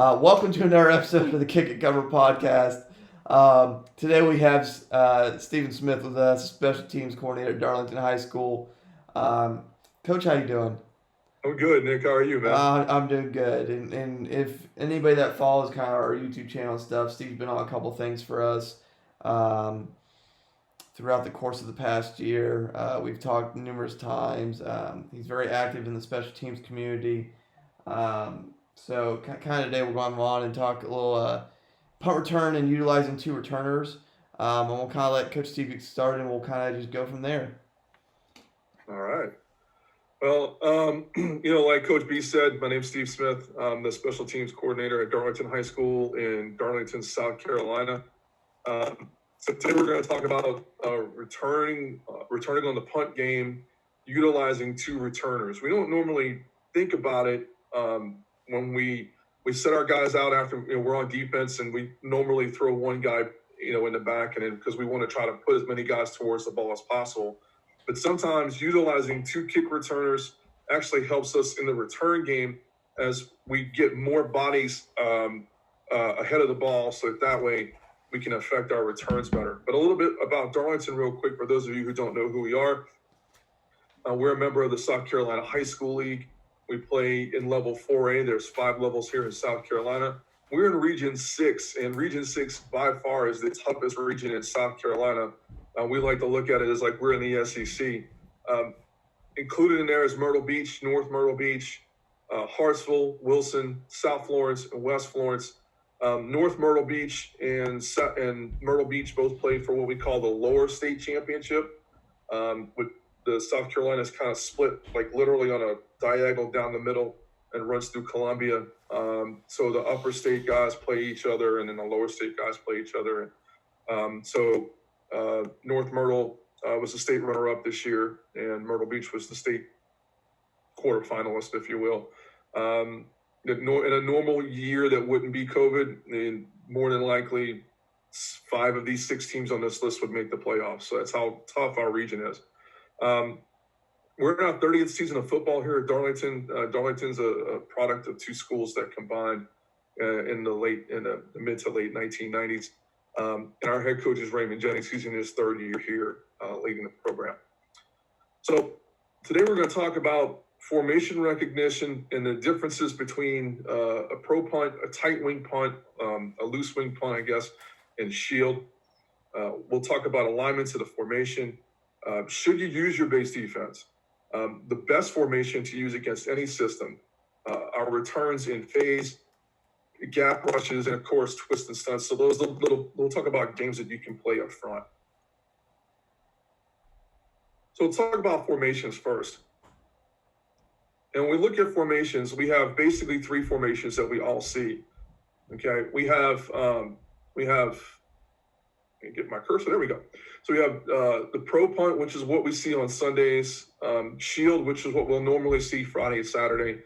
Welcome to another episode of the Kick It Cover podcast. Today we have Stephen Smith with us, special teams coordinator at Darlington High School. Coach, how you doing? I'm good, Nick. How are you, man? I'm doing good. And if anybody that follows kind of our YouTube channel and stuff, Steve's been on a couple things for us um, throughout the course of the past year. We've talked numerous times. He's very active in the special teams community. So kind of today we're going on and talk a little punt return and utilizing two returners. And we'll kind of let Coach Steve get started, and we'll kind of just go from there. All right. Well, like Coach B said, my name's Steve Smith. I'm the special teams coordinator at Darlington High School in Darlington, South Carolina. So today we're going to talk about returning on the punt game, utilizing two returners. We don't normally think about it when we set our guys out after we're on defense, and we normally throw one guy in the back, and because we want to try to put as many guys towards the ball as possible. But sometimes utilizing two kick returners actually helps us in the return game as we get more bodies ahead of the ball, so that way we can affect our returns better. But a little bit about Darlington real quick for those of you who don't know who we are. We're a member of the South Carolina High School League. We play in level 4A. There's 5 levels here in South Carolina. We're in Region 6, and Region 6 by far is the toughest region in South Carolina. We like to look at it as like we're in the SEC. Included in there is Myrtle Beach, North Myrtle Beach, Hartsville, Wilson, South Florence, and West Florence. North Myrtle Beach and Myrtle Beach both play for what we call the lower state championship. With the South Carolina is kind of split, like literally on a diagonal down the middle, and runs through Columbia. So the upper state guys play each other, and then the lower state guys play each other. North Myrtle was the state runner-up this year, and Myrtle Beach was the state quarterfinalist, if you will. In a normal year that wouldn't be COVID, more than likely 5 of these 6 teams on this list would make the playoffs. So that's how tough our region is. We're in our 30th season of football here at Darlington. Darlington's a product of 2 schools that combined in the mid to late 1990s. And our head coach is Raymond Jennings. He's in his 3rd year here leading the program. So today we're going to talk about formation recognition and the differences between a pro punt, a tight wing punt, a loose wing punt, I guess, and shield. We'll talk about alignments of the formation. Should you use your base defense? The best formation to use against any system, our returns in phase, gap rushes, and of course twist and stunts. So those we'll talk about games that you can play up front. So let's talk about formations first. And when we look at formations, we have basically 3 formations that we all see. Okay, we have let me get my cursor. There we go. So we have the pro punt, which is what we see on Sundays. Shield, which is what we'll normally see Friday and Saturday.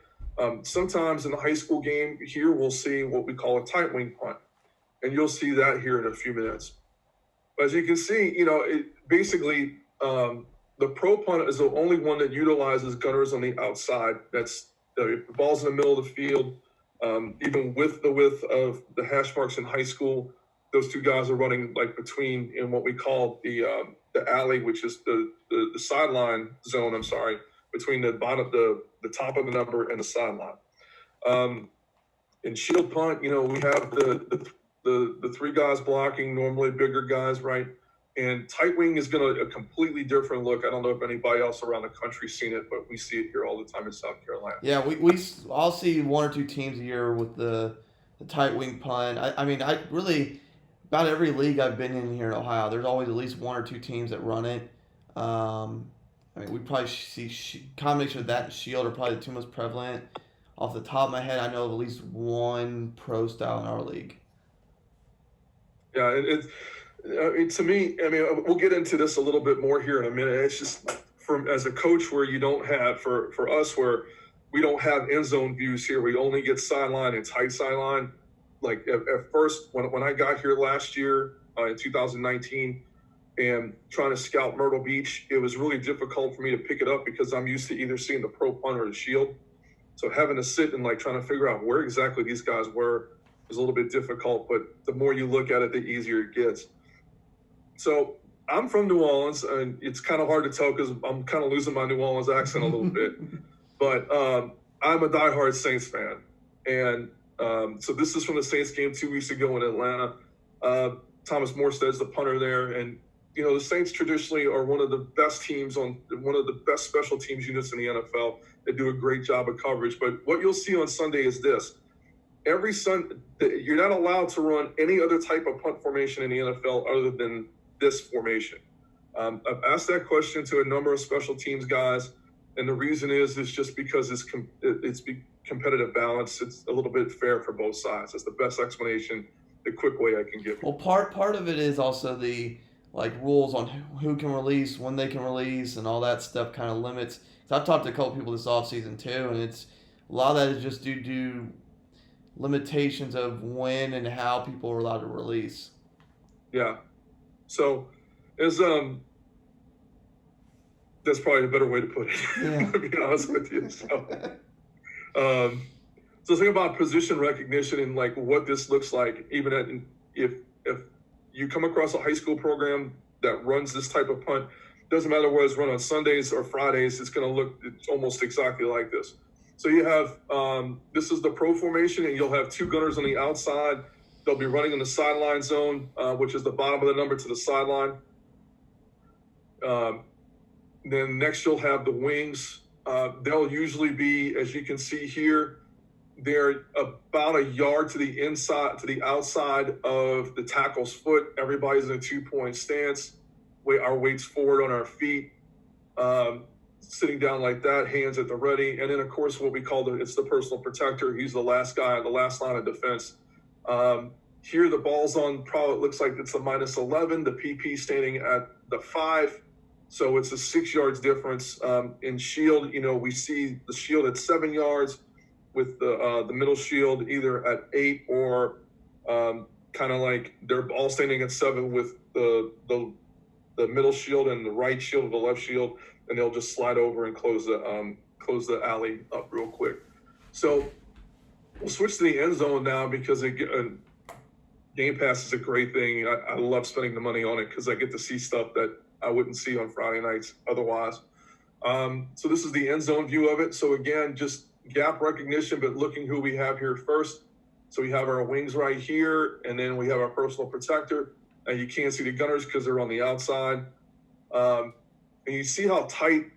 Sometimes in the high school game here, we'll see what we call a tight wing punt. And you'll see that here in a few minutes. But as you can see, basically the pro punt is the only one that utilizes gunners on the outside. That's the ball's in the middle of the field. Even with the width of the hash marks in high school, those 2 guys are running like between in what we call the alley, which is the sideline zone. I'm sorry, between the bottom, the top of the number and the sideline. In shield punt, we have the 3 guys blocking, normally bigger guys, right? And tight wing is going to a completely different look. I don't know if anybody else around the country's seen it, but we see it here all the time in South Carolina. Yeah, we I'll see 1 or 2 teams a year with the tight wing punt. I mean, I really, about every league I've been in here in Ohio, there's always at least 1 or 2 teams that run it. I mean, we probably see combination of that and shield are probably the 2 most prevalent. Off the top of my head, I know of at least 1 pro style in our league. Yeah, to me, I mean, we'll get into this a little bit more here in a minute. It's just as a coach where you don't have, for us, where we don't have end zone views here. We only get sideline and tight sideline. Like at first, when I got here last year in 2019 and trying to scout Myrtle Beach, it was really difficult for me to pick it up because I'm used to either seeing the pro punt or the shield. So having to sit and like trying to figure out where exactly these guys were was a little bit difficult, but the more you look at it, the easier it gets. So I'm from New Orleans, and it's kind of hard to tell because I'm kind of losing my New Orleans accent a little bit. But I'm a diehard Saints fan, and so this is from the Saints game 2 weeks ago in Atlanta. Thomas Morstead's the punter there, and the Saints traditionally are one of the best teams on one of the best special teams units in the NFL. They do a great job of coverage. But what you'll see on Sunday is this: every Sunday, you're not allowed to run any other type of punt formation in the NFL other than this formation. I've asked that question to a number of special teams guys, and the reason is just because it's competitive balance. It's a little bit fair for both sides. That's the best explanation, the quick way I can give you. Well, part of it is also the rules on who can release, when they can release, and all that stuff kind of limits. So I've talked to a couple people this offseason too, and it's a lot of that is just due to limitations of when and how people are allowed to release. Yeah. So as that's probably a better way to put it, yeah. to be honest with you. So think about position recognition and like what this looks like, even if you come across a high school program that runs this type of punt, doesn't matter whether it's run on Sundays or Fridays, it's going to look almost exactly like this. So you have, this is the pro formation, and you'll have two gunners on the outside. They'll be running in the sideline zone, which is the bottom of the number to the sideline. Then next you'll have the wings. They'll usually be, as you can see here, they're about a yard to the inside, to the outside of the tackle's foot. Everybody's in a 2-point stance. Our weight's forward on our feet, sitting down like that, hands at the ready. And then, of course, what we call it's the personal protector. He's the last guy, the last line of defense. Here, the ball's on, probably looks like it's a -11. The PP standing at the 5. So it's a 6 yards difference. In shield, we see the shield at 7 yards, with the middle shield either at 8 or kind of like they're all standing at 7 with the middle shield and the right shield, the left shield, and they'll just slide over and close the alley up real quick. So we'll switch to the end zone now because Game Pass is a great thing. I love spending the money on it because I get to see stuff that I wouldn't see on Friday nights otherwise. So this is the end zone view of it. So again, just gap recognition, but looking who we have here first. So we have our wings right here, and then we have our personal protector. And you can't see the gunners because they're on the outside. And you see how tight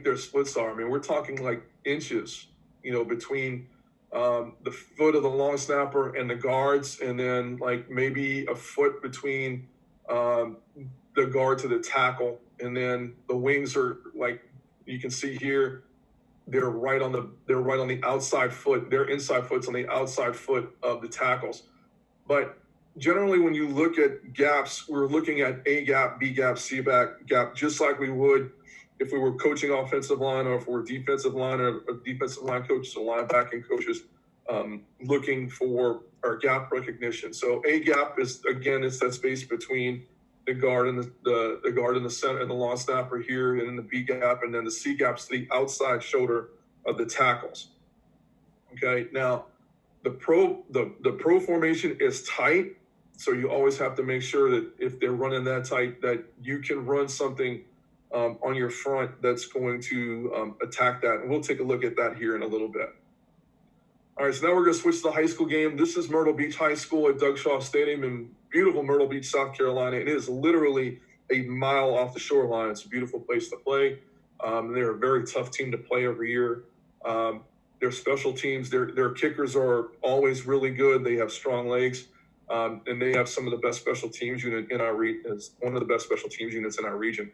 their splits are. I mean, we're talking like inches, between the foot of the long snapper and the guards, and then like maybe a foot between the guard to the tackle. And then the wings are like, you can see here, they're right on the outside foot. Their inside foot's on the outside foot of the tackles. But generally, when you look at gaps, we're looking at A gap, B gap, C gap, just like we would if we were coaching offensive line, or if we're defensive line, or defensive line coaches or linebacking coaches, looking for our gap recognition. So A gap is that space between the guard and the guard in the center and the long snapper here, and then the B gap, and then the C gap's the outside shoulder of the tackles. Okay, now the pro formation is tight, so you always have to make sure that if they're running that tight, that you can run something on your front that's going to attack that. And we'll take a look at that here in a little bit. All right, so now we're going to switch to the high school game. This is Myrtle Beach High School at Doug Shaw Stadium in beautiful Myrtle Beach, South Carolina. It is literally a mile off the shoreline. It's a beautiful place to play. They're a very tough team to play every year. Their special teams, their kickers are always really good. They have strong legs, and they have some of the best special teams unit in our region. One of the best special teams units in our region.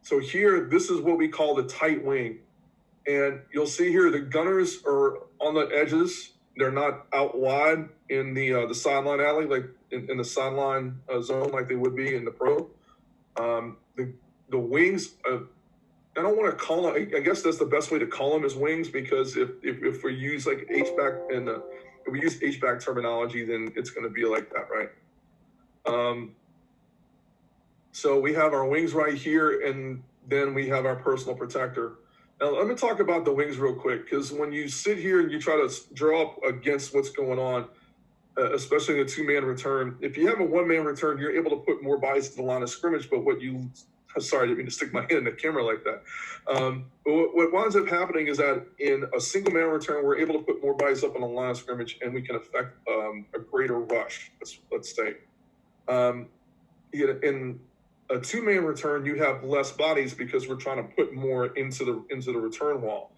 So here, this is what we call the tight wing. And you'll see here the gunners are on the edges. They're not out wide in the sideline alley, like in the sideline zone like they would be in the pro. The wings, I don't want to call them, I guess that's the best way to call them is wings, because if we use like H-back and if we use H-back terminology, then it's going to be like that, right? So we have our wings right here, and then we have our personal protector. Now, let me talk about the wings real quick, because when you sit here and you try to draw up against what's going on, especially in a two-man return, if you have a one-man return, you're able to put more bodies to the line of scrimmage. But sorry, I didn't mean to stick my hand in the camera like that. But what winds up happening is that in a single-man return, we're able to put more bodies up on the line of scrimmage, and we can affect a greater rush. Let's say. In a two-man return, you have less bodies because we're trying to put more into the return wall.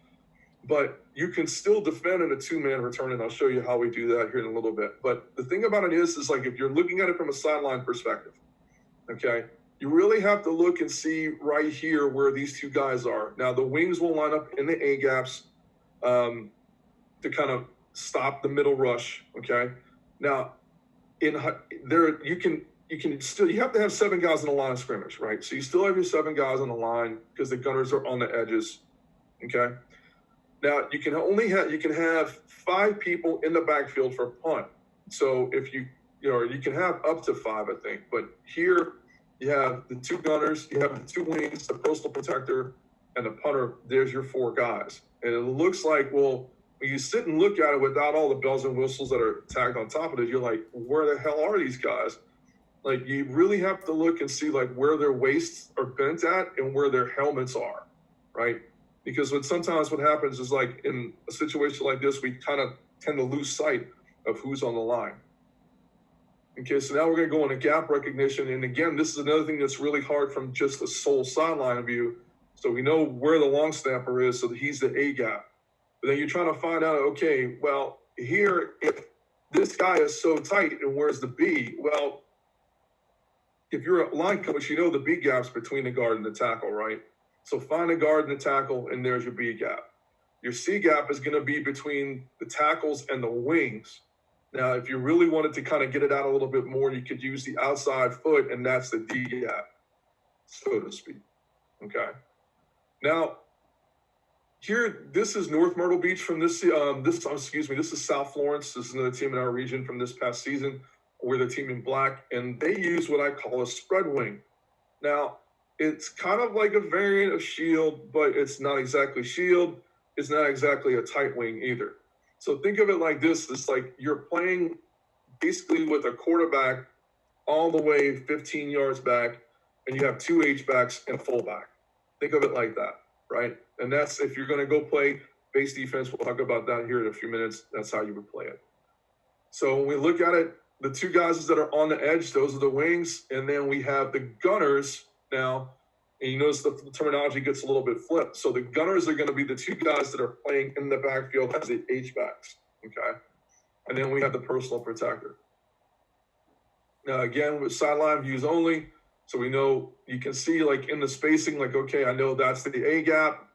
But you can still defend in a two-man return, and I'll show you how we do that here in a little bit. But the thing about it is like if you're looking at it from a sideline perspective, okay, you really have to look and see right here where these two guys are. Now, the wings will line up in the A gaps to kind of stop the middle rush, okay? Now, in there, you have to have 7 guys on the line of scrimmage, right? So you still have your 7 guys on the line because the gunners are on the edges, okay? Now you can have 5 people in the backfield for a punt. So if you can have up to 5, I think. But here you have the 2 gunners, you have the 2 wings, the postal protector, and the punter. There's your 4 guys. And it looks like, well, when you sit and look at it without all the bells and whistles that are tagged on top of it, you're like, where the hell are these guys? Like, you really have to look and see like where their waists are bent at and where their helmets are, right? Because sometimes what happens is like in a situation like this, we kind of tend to lose sight of who's on the line. Okay, so now we're going to go into gap recognition. And again, this is another thing that's really hard from just the sole sideline view. So we know where the long snapper is, so that he's the A gap. But then you're trying to find out, okay, well, here, if this guy is so tight and where's the B? Well, if you're a line coach, you know the B gap's between the guard and the tackle, right? So find the guard and the tackle, and there's your B gap. Your C gap is going to be between the tackles and the wings. Now, if you really wanted to kind of get it out a little bit more, you could use the outside foot, and that's the D gap, so to speak. Okay. Now, here, this is North Myrtle Beach from this is South Florence. This is another team in our region from this past season. We're the team in black, and they use what I call a spread wing. Now, it's kind of like a variant of shield, but it's not exactly shield. It's not exactly a tight wing either. So think of it like this. It's like you're playing basically with a quarterback all the way 15 yards back, and you have 2 H-backs and a fullback. Think of it like that, right? And that's if you're going to go play base defense. We'll talk about that here in a few minutes. That's how you would play it. So when we look at it, the 2 guys that are on the edge, those are the wings. And then we have the gunners now. And you notice the terminology gets a little bit flipped. So the gunners are going to be the 2 guys that are playing in the backfield as the H-backs, okay? And then we have the personal protector. Now, again, with sideline views only, so we know you can see, like, in the spacing, like, okay, I know that's the A gap,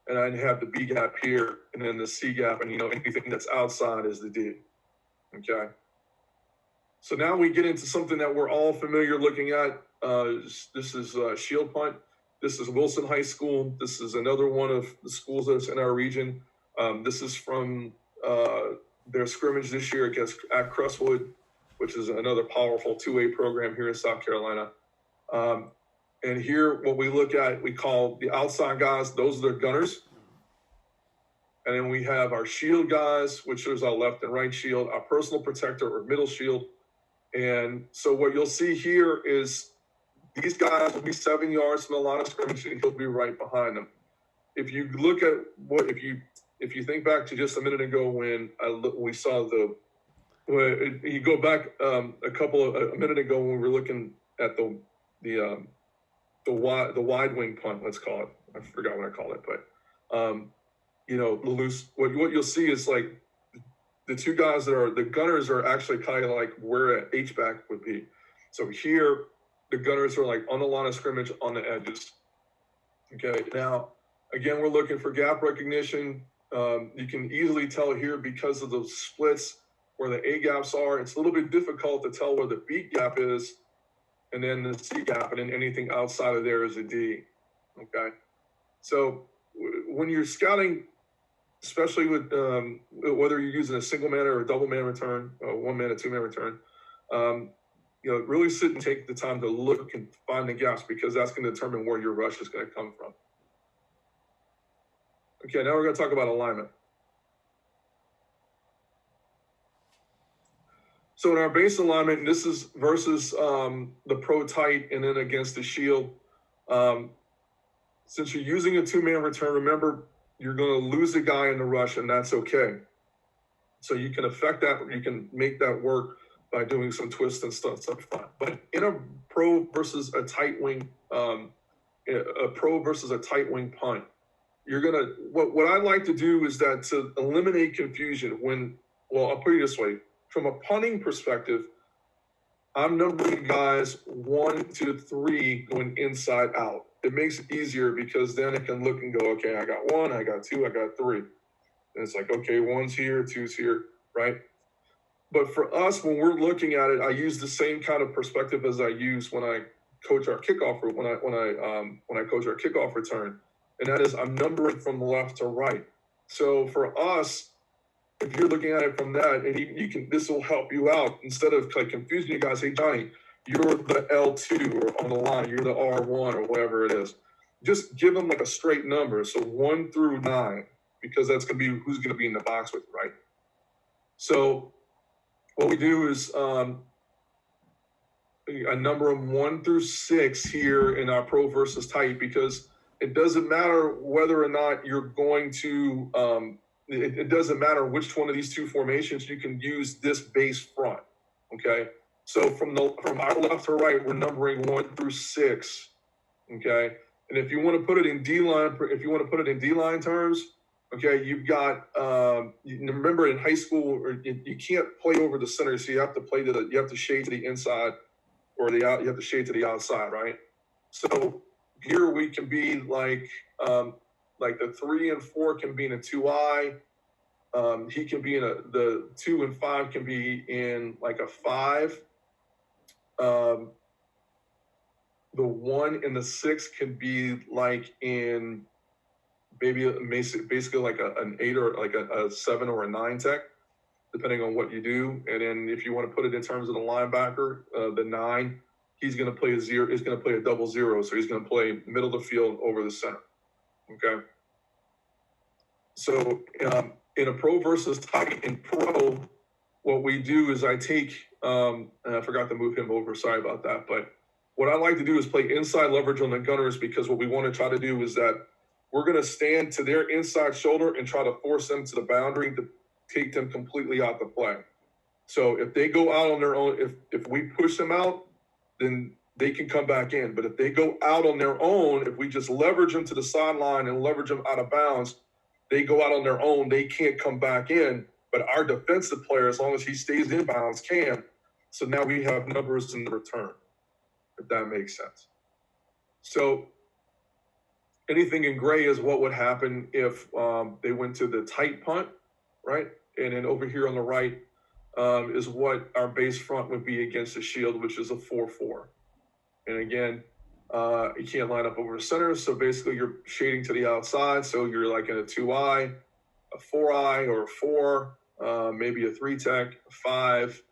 and I have the B gap here, and then the C gap, and, anything that's outside is the D, okay? So now we get into something that we're all familiar looking at. This is Shield Punt. This is Wilson High School. This is another one of the schools that's in our region. This is from their scrimmage this year at Crestwood, which is another powerful 2A program here in South Carolina. And here, what we look at, we call the outside guys. Those are the gunners. And then we have our shield guys, which is our left and right shield, our personal protector or middle shield. And so what you'll see here is these guys will be 7 yards from the line of scrimmage, and he'll be right behind them. If you look at if you think back to just a minute ago when we saw you go back a minute ago when we were looking at the wide wing punt, let's call it. I forgot what I call it, but the loose. What you'll see is like the 2 guys that are the gunners are actually kind of like where an H-back would be. So here, the gunners are like on the line of scrimmage on the edges. Okay, now, again, we're looking for gap recognition. You can easily tell here because of those splits where the A gaps are. It's a little bit difficult to tell where the B gap is, and then the C gap, and then anything outside of there is a D. Okay, so when you're scouting, especially with whether you're using a single man or a double man return, a 1-man, a 2-man return, really sit and take the time to look and find the gaps, because that's going to determine where your rush is going to come from. Okay, now we're going to talk about alignment. So in our base alignment, this is versus the pro tight and then against the shield. Since you're using a two-man return, remember, you're going to lose a guy in the rush, and that's okay. So you can affect that, you can make that work by doing some twists and stuff up front. But in a pro versus a tight wing, a pro versus a tight wing punt, you're gonna, what I like to do is that to eliminate confusion well, I'll put it this way, from a punting perspective, I'm numbering guys 1 to 3 going inside out. It makes it easier because then it can look and go, okay, I got 1, I got 2, I got 3. And it's like, okay, 1's here, 2's here, right? But for us, when we're looking at it, I use the same kind of perspective as I use when I coach our kickoff, when I coach our kickoff return, and that is I'm numbering from left to right. So for us, if you're looking at it from that, and you can, this will help you out instead of like confusing you guys. Hey, Johnny, you're the L2 or on the line, you're the R1 or whatever it is. Just give them like a straight number. So 1 through 9, because that's going to be who's going to be in the box with you, right? So what we do is I number them 1 through 6 here in our pro versus tight, because it doesn't matter whether or not you're going to, it doesn't matter which one of these two formations, you can use this base front, okay? So from our left to right, we're numbering 1 through 6, okay? And if you want to put it in D-line, terms, okay, you've got, remember in high school, you can't play over the center, so you have to you have to shade to the inside, or you have to shade to the outside, right? So here we can be like the 3 and 4 can be in a 2I. He can be in the 2 and 5 can be in like a 5. The 1 and the 6 can be like in basically like an 8 or like a 7 or a 9 tech, depending on what you do. And then if you want to put it in terms of the linebacker, the 9, he's going to play a 0. He's going to play a 0-0, so he's going to play middle of the field over the center. Okay. So in a pro versus tight in pro, what we do is I take, and I forgot to move him over, sorry about that, but what I like to do is play inside leverage on the gunners, because what we want to try to do is that we're going to stand to their inside shoulder and try to force them to the boundary to take them completely out the play. So if they go out on their own, if we push them out, then they can come back in. But if they go out on their own, if we just leverage them to the sideline and leverage them out of bounds, they go out on their own, they can't come back in. But our defensive player, as long as he stays in bounds, can. So now we have numbers in the return, if that makes sense. So anything in gray is what would happen if they went to the tight punt, right? And then over here on the right is what our base front would be against the shield, which is a 4-4. And again, you can't line up over the center, so basically you're shading to the outside, so you're like in a 2I, a 4I, or a 4, maybe a 3 tech, a 5,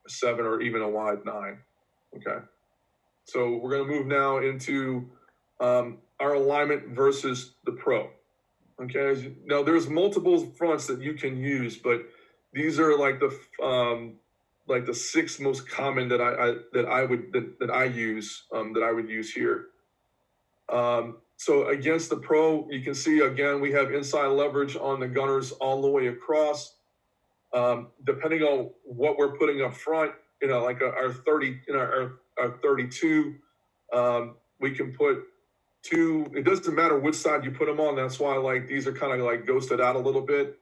a 7, or even a wide 9, okay? So we're going to move now into our alignment versus the pro, okay? Now there's multiple fronts that you can use, but these are like the 6 most common that I would use here. So against the pro, you can see again we have inside leverage on the gunners all the way across. Depending on what we're putting up front, like our 30, our 32, we can put 2. It doesn't matter which side you put them on. That's why like these are kind of like ghosted out a little bit.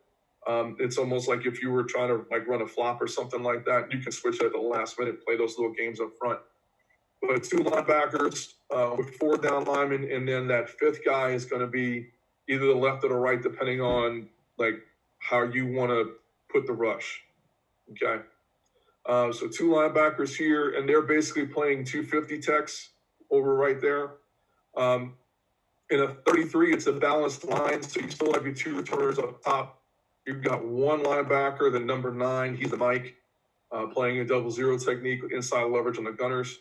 It's almost like if you were trying to like run a flop or something like that, you can switch at the last minute, play those little games up front. But 2 linebackers with 4 down linemen, and then that 5th guy is going to be either the left or the right, depending on like how you want to put the rush. Okay. So 2 linebackers here, and they're basically playing 250 techs over right there. In a 33, it's a balanced line, so you still have your 2 returners up top. You've got 1 linebacker, the number 9, he's the Mike, playing a 0-0 technique with inside leverage on the gunners.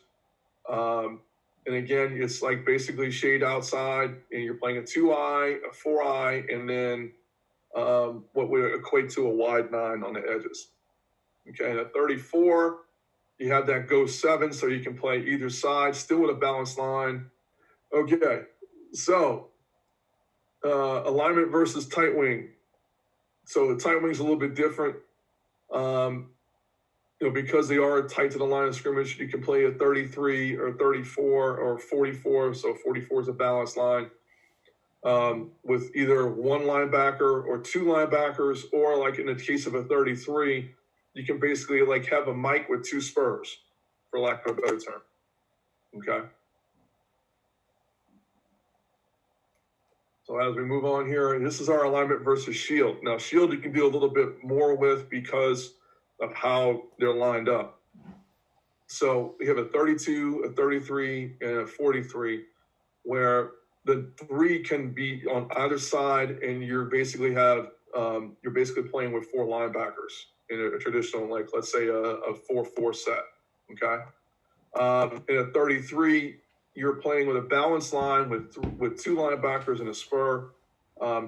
And again, it's like basically shade outside, and you're playing a 2-eye, a 4-eye, and then what would equate to a wide 9 on the edges. Okay, and at 34, you have that go 7, so you can play either side, still with a balanced line. Okay, so alignment versus tight wing. So the tight wing's a little bit different. Because they are tight to the line of scrimmage, you can play a 33 or 34 or 44. So 44 is a balanced line with either one linebacker or two linebackers, or like in the case of a 33, you can basically like have a mic with two spurs, for lack of a better term. Okay. So as we move on here, this is our alignment versus shield. Now, shield you can do a little bit more with because of how they're lined up. So we have a 32, a 33, and a 43, where the 3 can be on either side, and you're basically playing with 4 linebackers in a traditional, like let's say a 4-4 set. Okay. In a 33, you're playing with a balanced line with 2 linebackers and a spur.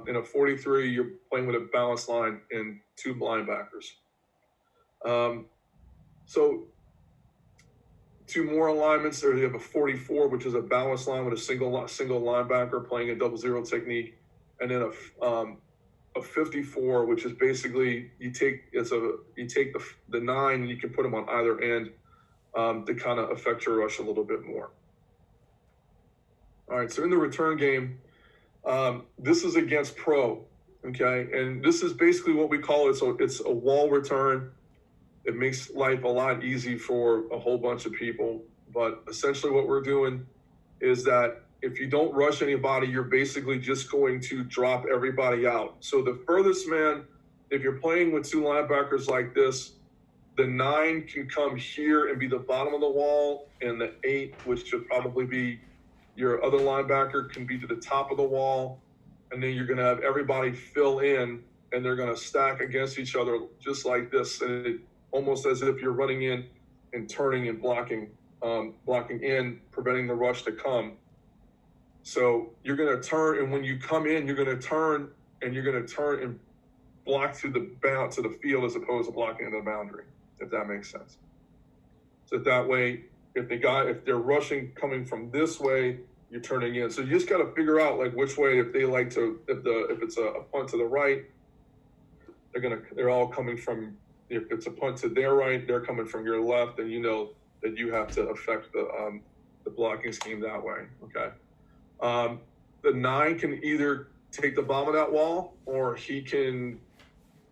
In a 43, you're playing with a balanced line and 2 linebackers. So 2 more alignments there. You have a 44, which is a balanced line with a single linebacker playing a 0-0 technique, and then a 54, which is basically you take the 9 and you can put them on either end to kind of affect your rush a little bit more. All right, so in the return game, this is against pro, okay, and this is basically what we call it. So it's a wall return. It makes life a lot easy for a whole bunch of people. But essentially what we're doing is that if you don't rush anybody, you're basically just going to drop everybody out. So the furthest man, if you're playing with 2 linebackers like this, the 9 can come here and be the bottom of the wall, and the 8, which should probably be your other linebacker, can be to the top of the wall. And then you're going to have everybody fill in, and they're going to stack against each other just like this. And it, almost as if you're running in and turning and blocking in, preventing the rush to come. So you're going to turn, and when you come in, you're going to turn and block to the field as opposed to blocking the boundary, if that makes sense. So that way, if they're rushing coming from this way, you're turning in. So you just got to figure out like which way, if it's a punt to the right, they're all coming from. If it's a punt to their right, they're coming from your left, and you know that you have to affect the blocking scheme that way. Okay. The 9 can either take the bomb of that wall, or he can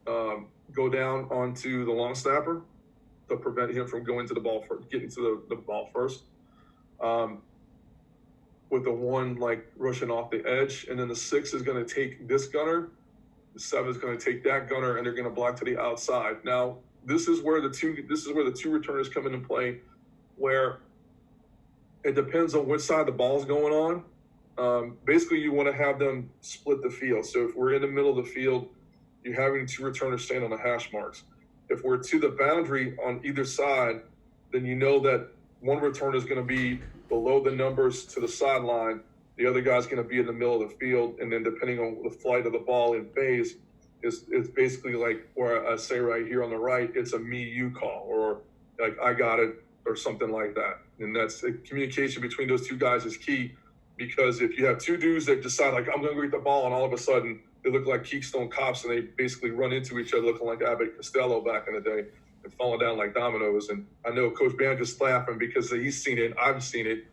go down onto the long snapper to prevent him from going to the ball first, getting to the ball first. With the 1 like rushing off the edge, and then the 6 is going to take this gunner. The 7 is going to take that gunner, and they're going to block to the outside. Now, this is where the two returners come into play, where it depends on which side the ball is going on. Basically, you want to have them split the field. So if we're in the middle of the field, you're having 2 returners stand on the hash marks. If we're to the boundary on either side, then you know that one returner is going to be below the numbers to the sideline. The other guy's going to be in the middle of the field, and then depending on the flight of the ball in phase, it's basically like where I say right here on the right, it's a me-you call, or like I got it, or something like that. And that's the communication between those 2 guys is key, because if you have 2 dudes that decide like I'm going to get the ball, and all of a sudden they look like Keystone Cops, and they basically run into each other looking like Abbott Costello back in the day and falling down like dominoes. And I know Coach Bandra's laughing because he's seen it, I've seen it.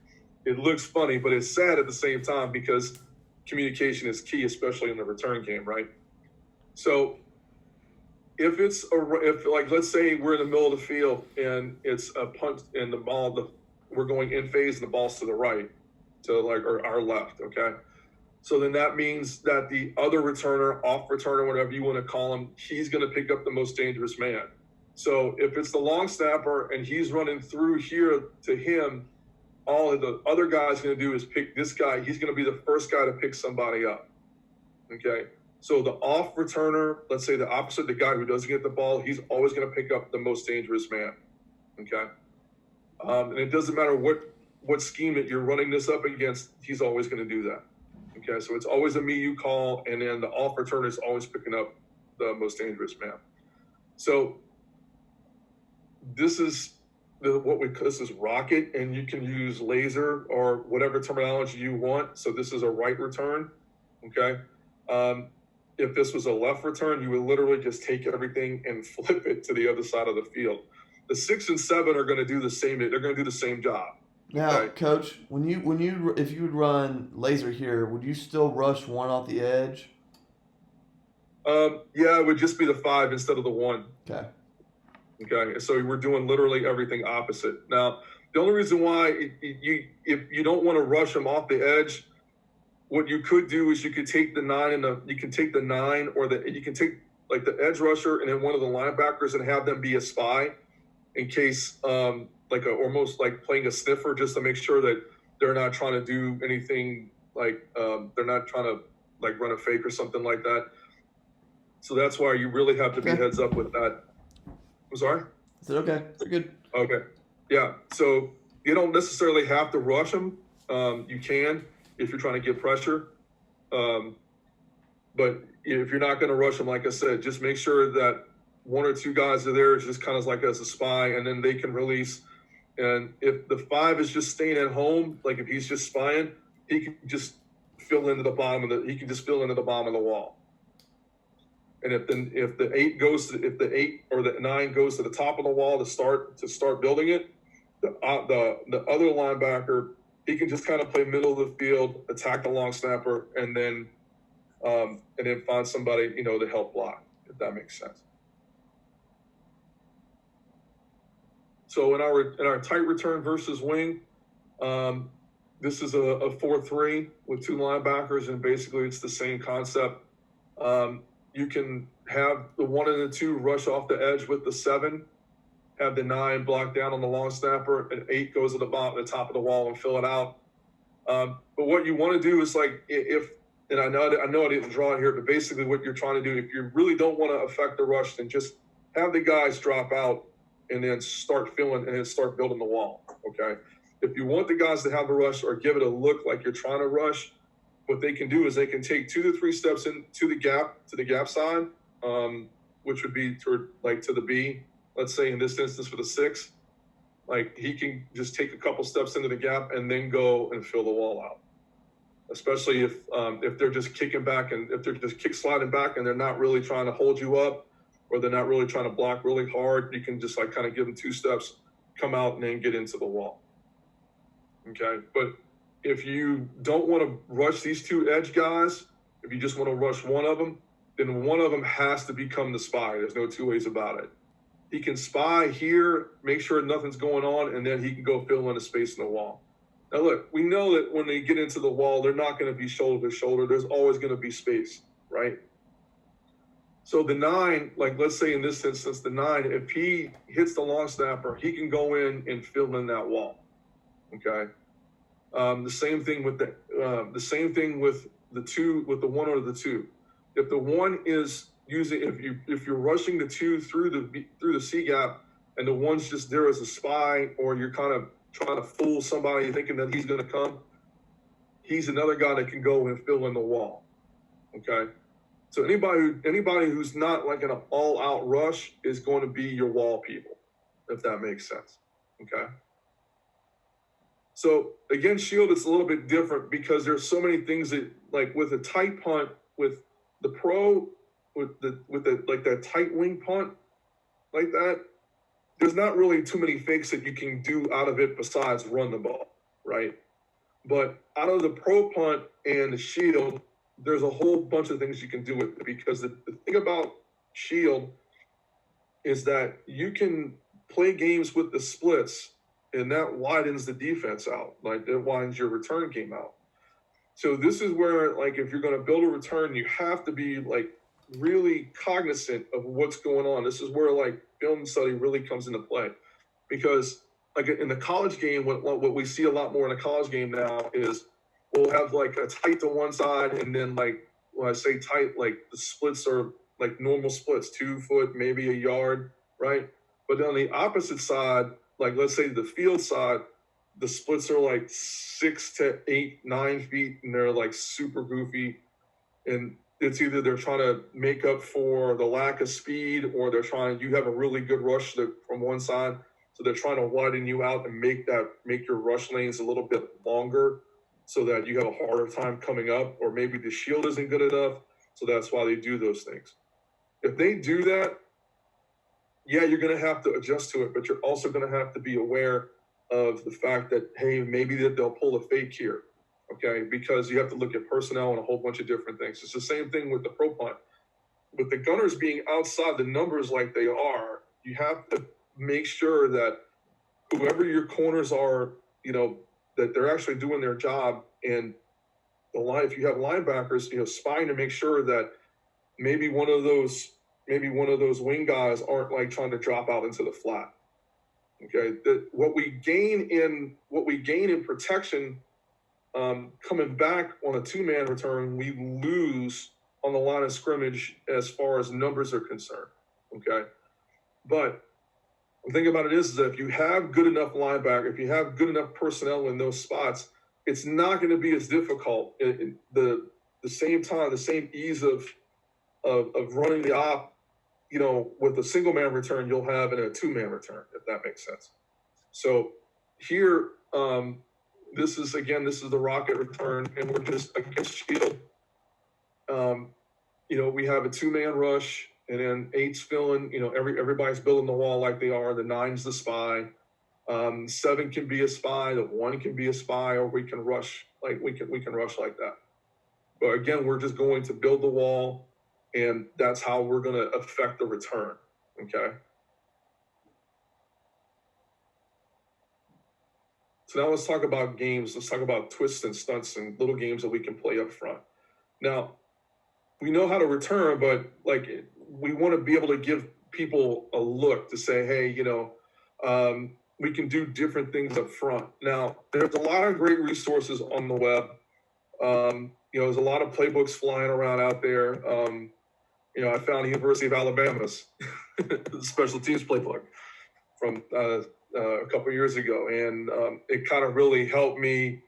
It looks funny, but it's sad at the same time because communication is key, especially in the return game, right? So if let's say we're in the middle of the field and it's a punt and we're going in phase and the ball's to the right, or our left, okay? So then that means that the other returner, off returner, whatever you want to call him, he's going to pick up the most dangerous man. So if it's the long snapper and he's running through here to him, all of the other guy's going to do is pick this guy. He's going to be the first guy to pick somebody up. Okay. So the off returner, let's say the opposite, the guy who doesn't get the ball, he's always going to pick up the most dangerous man. Okay. And it doesn't matter what what scheme that you're running this up against, he's always going to do that. Okay, so it's always a me-you call, and then the off return is always picking up the most dangerous man. So this is this is rocket, and you can use laser or whatever terminology you want. So this is a right return. Okay. If this was a left return, you would literally just take everything and flip it to the other side of the field. The 6 and 7 are going to do the same. They're going to do the same job. Now, Okay? Coach, if you would run laser here, would you still rush one off the edge? Yeah, it would just be the 5 instead of the 1. Okay. Okay, so we're doing literally everything opposite. Now, the only reason why if you don't want to rush them off the edge, what you could do is you could take the 9 and you can take the 9 or you can take like the edge rusher and then one of the linebackers and have them be a spy in case almost like playing a sniffer, just to make sure that they're not trying to do anything like they're not trying to like run a fake or something like that. So that's why you really have to be heads up with that. I'm sorry? Is it okay? You're good. Okay. Yeah. So you don't necessarily have to rush them. You can if you're trying to get pressure. But if you're not going to rush them, like I said, just make sure that 1 or 2 guys are there just kind of like as a spy, and then they can release. And if the 5 is just staying at home, like if he's just spying, he can just fill into the bottom of the wall. And if the 8 or the 9 goes to the top of the wall to start building it, the other linebacker, he can just kind of play middle of the field, attack the long snapper, and then find somebody to help block, if that makes sense. So in our tight return versus wing, this is a 4-3 with 2 linebackers, and basically it's the same concept. You can have the 1 and the 2 rush off the edge with the 7, have the 9 block down on the long snapper, and 8 goes to the top of the wall and fill it out. But what you want to do is like and I know I didn't draw it here, but basically what you're trying to do, if you really don't want to affect the rush, then just have the guys drop out and then start building the wall. Okay. If you want the guys to have the rush or give it a look like you're trying to rush, what they can do is they can take 2 to 3 steps into the gap side, which would be to the B. Let's say in this instance for the 6, like he can just take a couple steps into the gap and then go and fill the wall out. Especially if they're just kicking back and if they're just kick sliding back and they're not really trying to hold you up, or they're not really trying to block really hard, you can just like kind of give them 2 steps, come out, and then get into the wall. Okay, but if you don't want to rush these 2 edge guys, if you just want to rush one of them, then one of them has to become the spy. There's no 2 ways about it. He can spy here, make sure nothing's going on, and then he can go fill in a space in the wall. Now look, we know that when they get into the wall, they're not going to be shoulder to shoulder. There's always going to be space, right? So the 9, like let's say in this instance, the 9, if he hits the long snapper, he can go in and fill in that wall. Okay. The same thing with the 2, with the 1 or the 2. If the 1 is using, if you're rushing the 2 through the C gap, and the 1's just there as a spy, or you're kind of trying to fool somebody thinking that he's going to come, he's another guy that can go and fill in the wall. Okay. So anybody who's not like an all-out rush is going to be your wall people, if that makes sense. Okay. So again, shield is a little bit different because there's so many things that, like with a tight punt, with the pro, with that tight wing punt, like that, there's not really too many fakes that you can do out of it besides run the ball, right? But out of the pro punt and the shield, there's a whole bunch of things you can do with it, because the thing about shield is that you can play games with the splits, and that widens the defense out. Like, that widens your return game out. So this is where, like, if you're going to build a return, you have to be, like, really cognizant of what's going on. This is where, like, film study really comes into play. Because, like, in the college game, what we see a lot more in a college game now is we'll have, like, a tight to one side, and then, like, when I say tight, like, the splits are, like, normal splits, 2 foot, maybe a yard, right? But then on the opposite side, like let's say the field side, the splits are like 6 to 8, 9 feet, and they're like super goofy. And it's either they're trying to make up for the lack of speed, or you have a really good rush from one side, so they're trying to widen you out and make your rush lanes a little bit longer, so that you have a harder time coming up, or maybe the shield isn't good enough, so that's why they do those things. If they do that, yeah, you're going to have to adjust to it, but you're also going to have to be aware of the fact that, hey, maybe that they'll pull a fake here, okay? Because you have to look at personnel and a whole bunch of different things. It's the same thing with the pro punt. With the gunners being outside the numbers like they are, you have to make sure that whoever your corners are, that they're actually doing their job. And if you have linebackers, spying to make sure that maybe one of those wing guys aren't like trying to drop out into the flat. Okay, what we gain in protection, coming back on a 2-man return, we lose on the line of scrimmage as far as numbers are concerned. Okay, but the thing about it is that if you have good enough linebacker, if you have good enough personnel in those spots, it's not going to be as difficult. The same time, the same ease of running the op, with a single man return, you'll have in a 2-man return, if that makes sense. So here, this is the rocket return, and we're just against shield. We have a 2-man rush, and then 8's filling. Everybody's building the wall like they are. The 9's the spy. 7 can be a spy. The 1 can be a spy, or we can rush we can rush like that. But again, we're just going to build the wall, and that's how we're going to affect the return. Okay. So now let's talk about games. Let's talk about twists and stunts and little games that we can play up front. Now, we know how to return, but we want to be able to give people a look to say, hey, we can do different things up front. Now, there's a lot of great resources on the web. There's a lot of playbooks flying around out there. I found the University of Alabama's special teams playbook from a couple of years ago, and it kind of really helped me,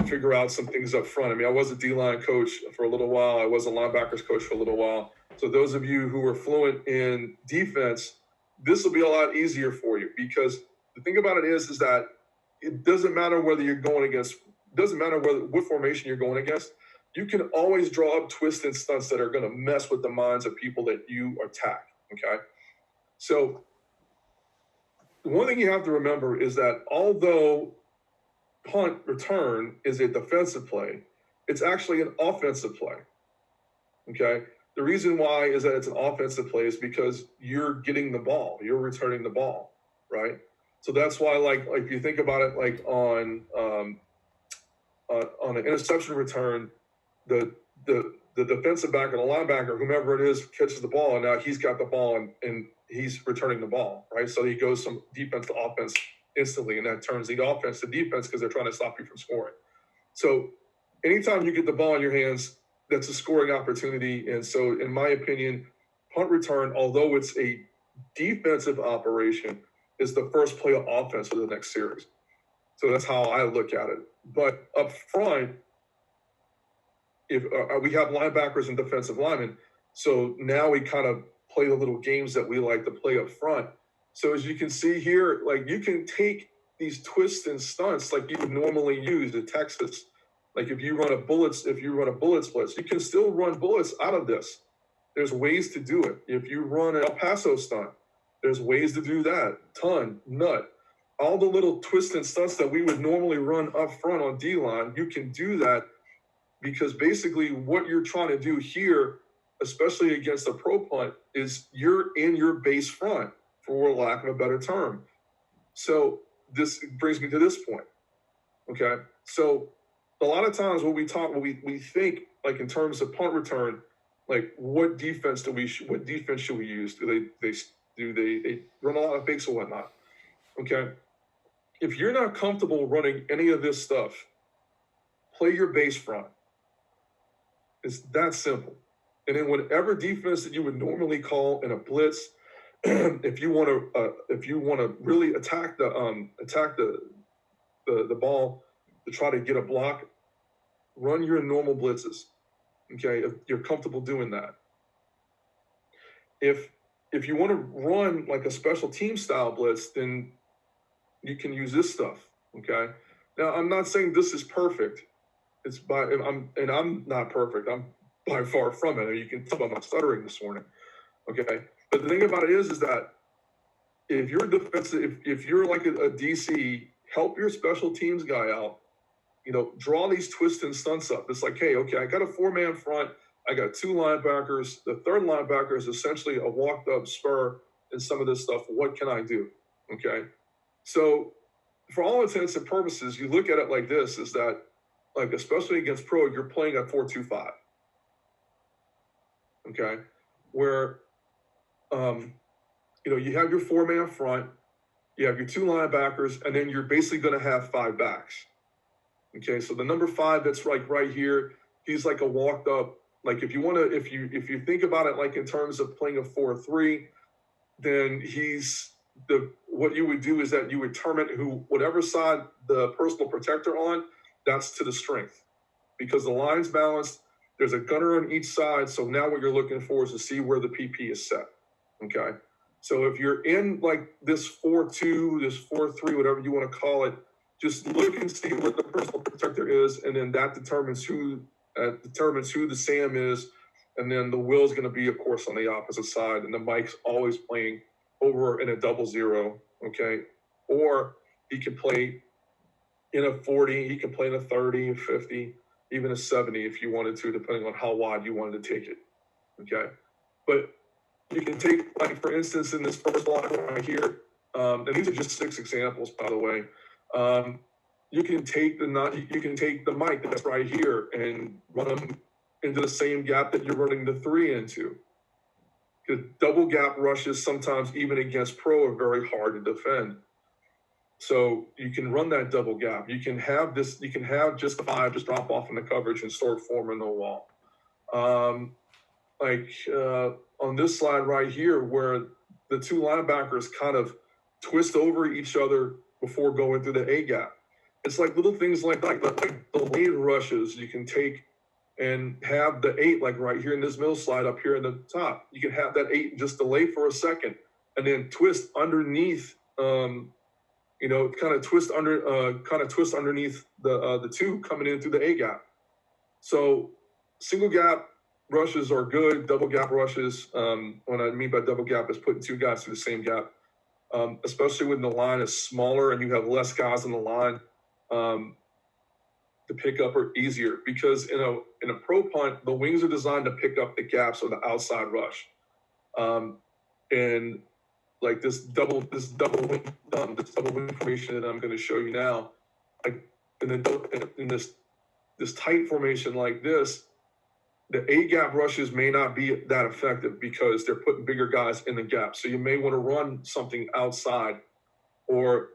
figure out some things up front. I mean, I was a D-line coach for a little while. I was a linebackers coach for a little while. So those of you who are fluent in defense, this will be a lot easier for you, because the thing about it is that it doesn't matter whether you're going against, what formation you're going against. You can always draw up twists and stunts that are going to mess with the minds of people that you attack. Okay. So the one thing you have to remember is that although punt return is a defensive play, it's actually an offensive play. Okay. The reason why is that it's an offensive play is because you're getting the ball, you're returning the ball, right? So that's why, if you think about it, on an interception return, the defensive back and the linebacker, whomever it is, catches the ball, and now he's got the ball and he's returning the ball, right? So he goes from defense to offense instantly, and that turns the offense to defense because they're trying to stop you from scoring. So anytime you get the ball in your hands, that's a scoring opportunity. And so, in my opinion, punt return, although it's a defensive operation, is the first play of offense for the next series. So that's how I look at it. But up front, if we have linebackers and defensive linemen, so now we kind of play the little games that we like to play up front. So as you can see here, you can take these twists and stunts like you would normally use in Texas. If you run a bullet splits, you can still run bullets out of this. There's ways to do it. If you run an El Paso stunt, there's ways to do that. Ton, nut. All the little twists and stunts that we would normally run up front on D-line, you can do that, because basically what you're trying to do here, especially against a pro punt, is you're in your base front, for lack of a better term. So this brings me to this point. Okay. So a lot of times when we think in terms of punt return, what defense should we use? Do they run a lot of fakes or whatnot? Okay. If you're not comfortable running any of this stuff, play your base front. It's that simple. And then whatever defense that you would normally call in a blitz, if you want to really attack the ball to try to get a block, run your normal blitzes. Okay, if you're comfortable doing that. If you want to run like a special team style blitz, then you can use this stuff. Okay. Now I'm not saying this is perfect. I'm not perfect. I'm by far from it. You can tell by my stuttering this morning. Okay. But the thing about it is that if you're defensive, if you're like a DC, help your special teams guy out. Draw these twists and stunts up. It's like, hey, okay, I got a 4-man front. I got 2 linebackers. The third linebacker is essentially a walked up spur and some of this stuff. What can I do? Okay. So for all intents and purposes, you look at it like this, is that, like, especially against pro, you're playing at 4-2-5. Okay. Where, you have your 4-man front, you have your 2 linebackers, and then you're basically going to have 5 backs. Okay. So the number 5 that's like right here, he's like a walked up. Like if you think about it like in terms of playing a 4-3, then what you would do is that you would determine whatever side the personal protector on, that's to the strength, because the line's balanced. There's a gunner on each side. So now what you're looking for is to see where the PP is set. Okay. So if you're in like this 4-2, this 4-3, whatever you want to call it, just look and see what the personal protector is. And then that determines who the Sam is. And then the Will's going to be, of course, on the opposite side. And the Mike's always playing over in a 0-0, okay? Or he can play in a 40, he can play in a 30, a 50, even a 70 if you wanted to, depending on how wide you wanted to take it, okay? But you can take, like, for instance, in this first line right here, and these are just 6 examples, by the way. You can take the Mike that's right here and run them into the same gap that you're running the 3 into. Because double gap rushes sometimes, even against pro, are very hard to defend. So you can run that double gap. You can have just the 5 just drop off in the coverage and start forming the wall. On this slide right here, where the 2 linebackers kind of twist over each other before going through the A gap. It's like little things like the late rushes you can take and have the 8, like right here in this middle slide up here in the top. You can have that 8 just delay for a second and then twist underneath, kind of twist underneath the 2 coming in through the A gap. So single gap rushes are good. Double gap rushes, what I mean by double gap is putting 2 guys through the same gap, especially when the line is smaller and you have less guys on the line. To pick up are easier, because in a pro punt, the wings are designed to pick up the gaps of the outside rush, and like this double wing formation that I'm going to show you now, like in this tight formation like this, the A gap rushes may not be that effective because they're putting bigger guys in the gap. So you may want to run something outside, or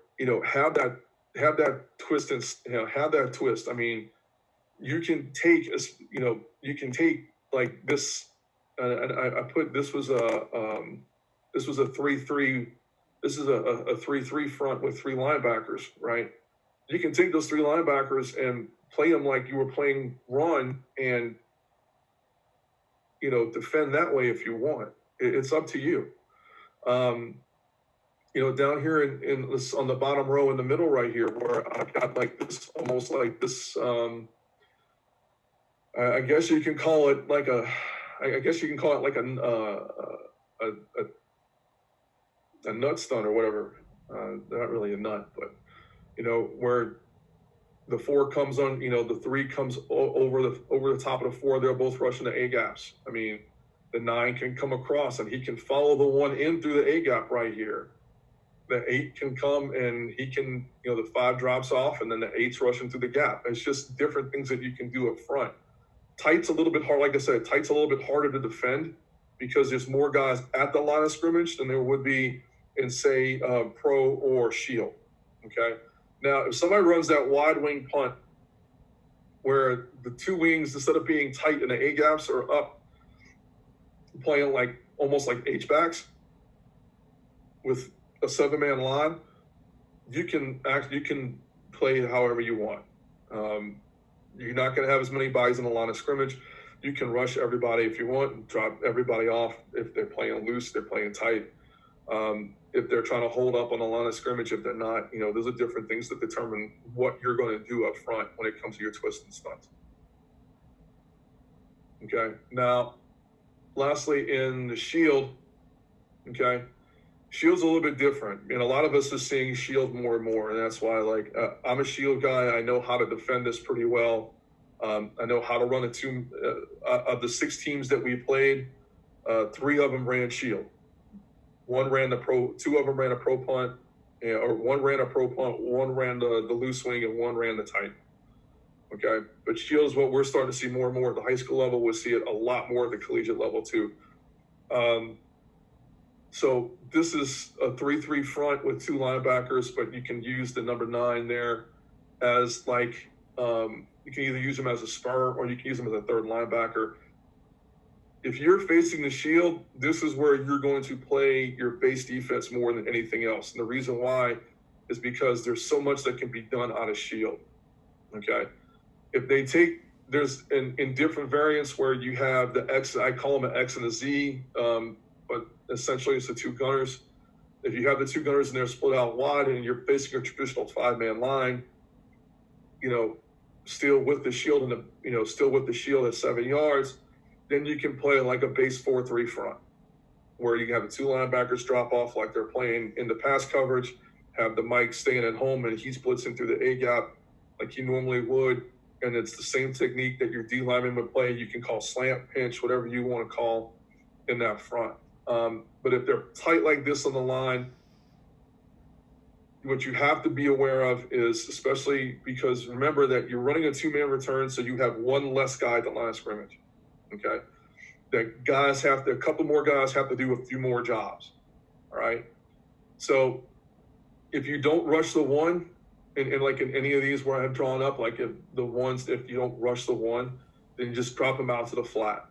have that twist and have that twist. I mean, you can take like this. I put this was a 3-3. This is a 3-3 front with 3 linebackers, right? You can take those 3 linebackers and play them like you were playing run, and defend that way if you want. It's up to you. Down here in this, on the bottom row in the middle right here, where I've got like this, almost like this, I guess you can call it like a nut stunt or whatever. Not really a nut, but where the 4 comes on, the 3 comes over the top of the 4. They're both rushing the A gaps. I mean, the 9 can come across and he can follow the 1 in through the A gap right here. The 8 can come and he can, the 5 drops off and then the 8's rushing through the gap. It's just different things that you can do up front. Tight's a little bit hard. Like I said, tight's a little bit harder to defend because there's more guys at the line of scrimmage than there would be in, say, pro or shield. Okay. Now, if somebody runs that wide wing punt where the 2 wings, instead of being tight and the A gaps are up, playing like almost like H backs, with a 7-man line, you can play however you want. You're not going to have as many bodies in the line of scrimmage. You can rush everybody if you want, and drop everybody off if they're playing loose, they're playing tight. If they're trying to hold up on the line of scrimmage, if they're not, those are different things that determine what you're going to do up front when it comes to your twists and stunts. Okay. Now, lastly, in the shield, okay, shield's a little bit different. And a lot of us are seeing shield more and more. And that's why, I'm a shield guy. I know how to defend this pretty well. I know how to run a two of the 6 teams that we played. 3 of them ran shield. 2 of them ran a pro punt, or 1 ran a pro punt, 1 ran the loose wing, and 1 ran the tight. Okay, but shield is what we're starting to see more and more at the high school level. We'll see it a lot more at the collegiate level too. So this is a 3-3 front with 2 linebackers, but you can use the number 9 there as you can either use him as a spur or you can use him as a 3rd linebacker. If you're facing the shield, this is where you're going to play your base defense more than anything else. And the reason why is because there's so much that can be done out of shield. Okay. If they there's in different variants where you have the X, I call them an X and a Z, but essentially it's the 2 gunners. If you have the 2 gunners and they're split out wide and you're facing a traditional 5-man line, still with the shield at 7 yards, then you can play like a base 4-3 front, where you have the 2 linebackers drop off like they're playing in the pass coverage, have the Mike staying at home and he's blitzing through the A gap like he normally would. And it's the same technique that your D lineman would play. You can call slant, pinch, whatever you want to call in that front. But if they're tight like this on the line, what you have to be aware of is, especially because remember that you're running a 2-man return, so you have 1 less guy at the line of scrimmage. Okay, a couple more guys have to do a few more jobs. All right, so if you don't rush the 1, and like in any of these where I've drawn up, like if you don't rush the 1, then you just drop him out to the flat.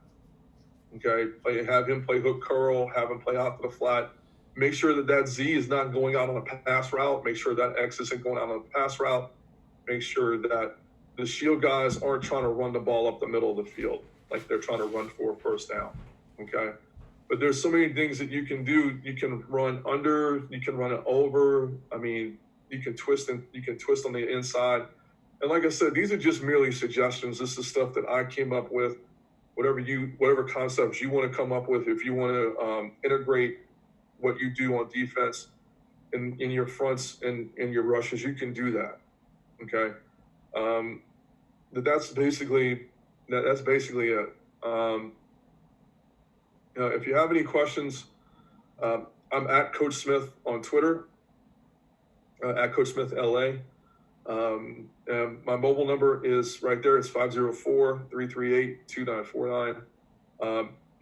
Okay, have him play hook curl, have him play out to the flat. Make sure that Z is not going out on a pass route. Make sure that X isn't going out on a pass route. Make sure that the shield guys aren't trying to run the ball up the middle of the field like they're trying to run for a first down. Okay, but there's so many things that you can do. You can run under. You can run it over. I mean, you can twist on the inside. And like I said, these are just merely suggestions. This is stuff that I came up with. Whatever concepts you want to come up with, if you want to integrate what you do on defense in your fronts and in your rushes, you can do that. Okay. That's basically it. If you have any questions, I'm at Coach Smith on Twitter, at Coach Smith LA. And my mobile number is right there. It's 504-338-2949.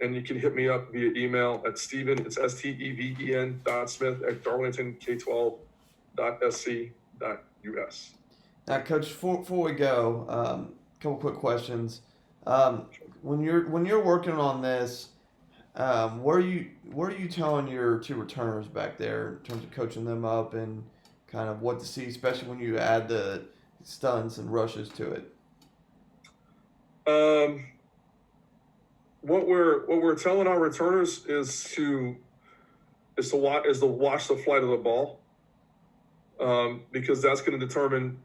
And you can hit me up via email at Steven, it's steven.smith@darlington.k12.sc.us. Now, Coach, before we go, a couple quick questions. When you're working on this, what are you telling your 2 returners back there in terms of coaching them up and kind of what to see, especially when you add the stunts and rushes to it? What we're telling our returners is to watch the flight of the ball, because that's going to determine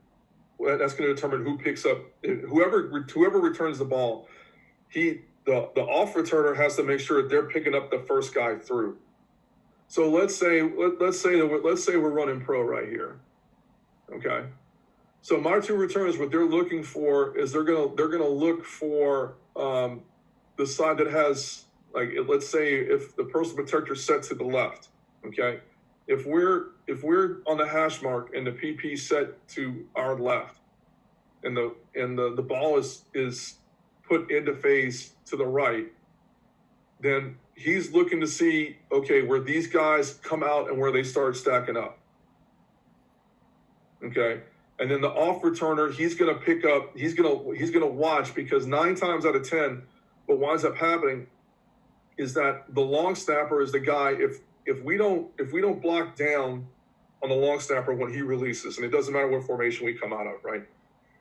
who picks up whoever returns the ball. The off returner has to make sure that they're picking up the first guy through. So let's say we're running pro right here. Okay. So my 2 returners, what they're looking for is they're gonna look for the side that has, like, let's say if the personal protector set to the left. Okay. If we're on the hash mark and the PP set to our left, and the ball is put into phase to the right, then he's looking to see, okay, where these guys come out and where they start stacking up. Okay. And then the off returner, he's going to watch, because 9 times out of 10, what winds up happening is that the long snapper is the guy, if we don't block down on the long snapper when he releases, and it doesn't matter what formation we come out of, right?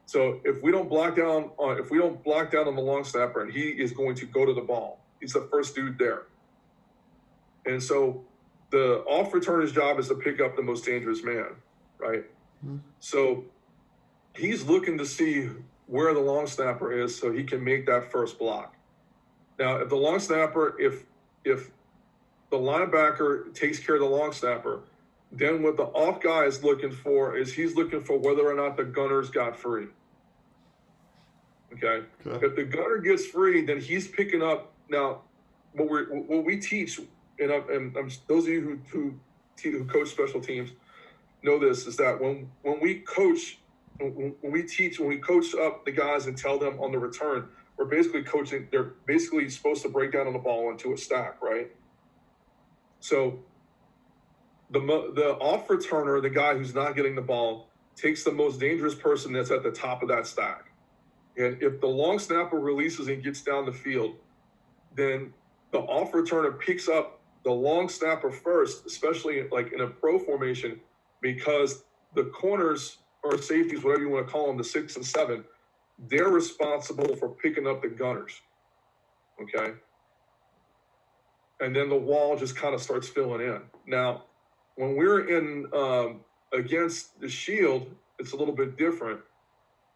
So if we don't block down on the long snapper and he is going to go to the ball, he's the first dude there. And so the off returner's job is to pick up the most dangerous man, right? Mm-hmm. So he's looking to see where the long snapper is so he can make that first block. Now, if the long snapper, if the linebacker takes care of the long snapper, then what the off guy is looking for is he's looking for whether or not the gunners got free. Okay. If the gunner gets free, then he's picking up. Now, what we teach, and those of you who coach special teams know this, is that when we coach up the guys and tell them on the return, we're basically coaching. They're basically supposed to break down on the ball into a stack, right? So the off returner, the guy who's not getting the ball, takes the most dangerous person that's at the top of that stack. And if the long snapper releases and gets down the field, then the off returner picks up the long snapper first, especially like in a pro formation, because the corners or safeties, whatever you want to call them, the 6 and 7, they're responsible for picking up the gunners. Okay. And then the wall just kind of starts filling in. Now, when we're in against the shield, it's a little bit different,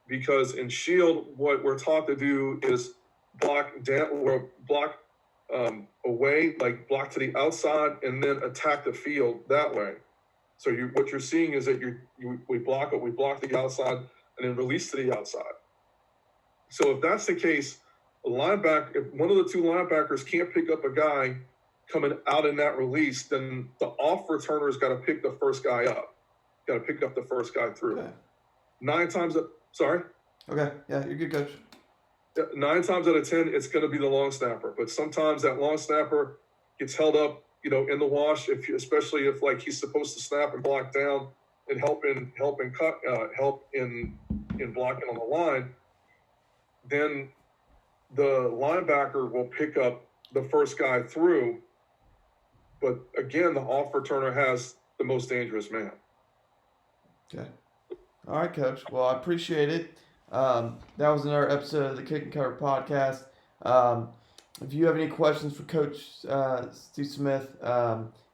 because in shield, what we're taught to do is block down or block away, like block to the outside, and then attack the field that way. So what you're seeing is that we block the outside and then release to the outside. So if that's the case, if one of the two linebackers can't pick up a guy coming out in that release, then the off returner's got to pick the first guy up. Got to pick up the first guy through. Okay. Sorry? Okay, yeah, you're good, Coach. 9 times out of 10, it's going to be the long snapper. But sometimes that long snapper gets held up, in the wash, especially if like he's supposed to snap and block down and help in blocking on the line, then the linebacker will pick up the first guy through. But again, the off returner has the most dangerous man. Okay. All right, Coach. Well, I appreciate it. That was another episode of the Kick and Cover podcast. If you have any questions for Coach Steve Smith,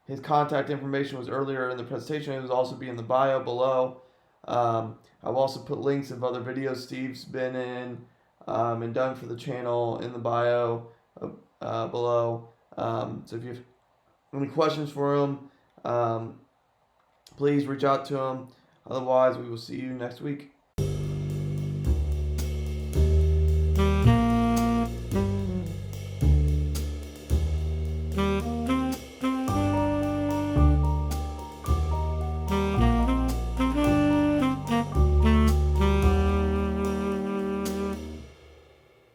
his contact information was earlier in the presentation. It will also be in the bio below. I've also put links of other videos Steve's been in and done for the channel in the bio below. So if you have any questions for him, please reach out to him. Otherwise, we will see you next week.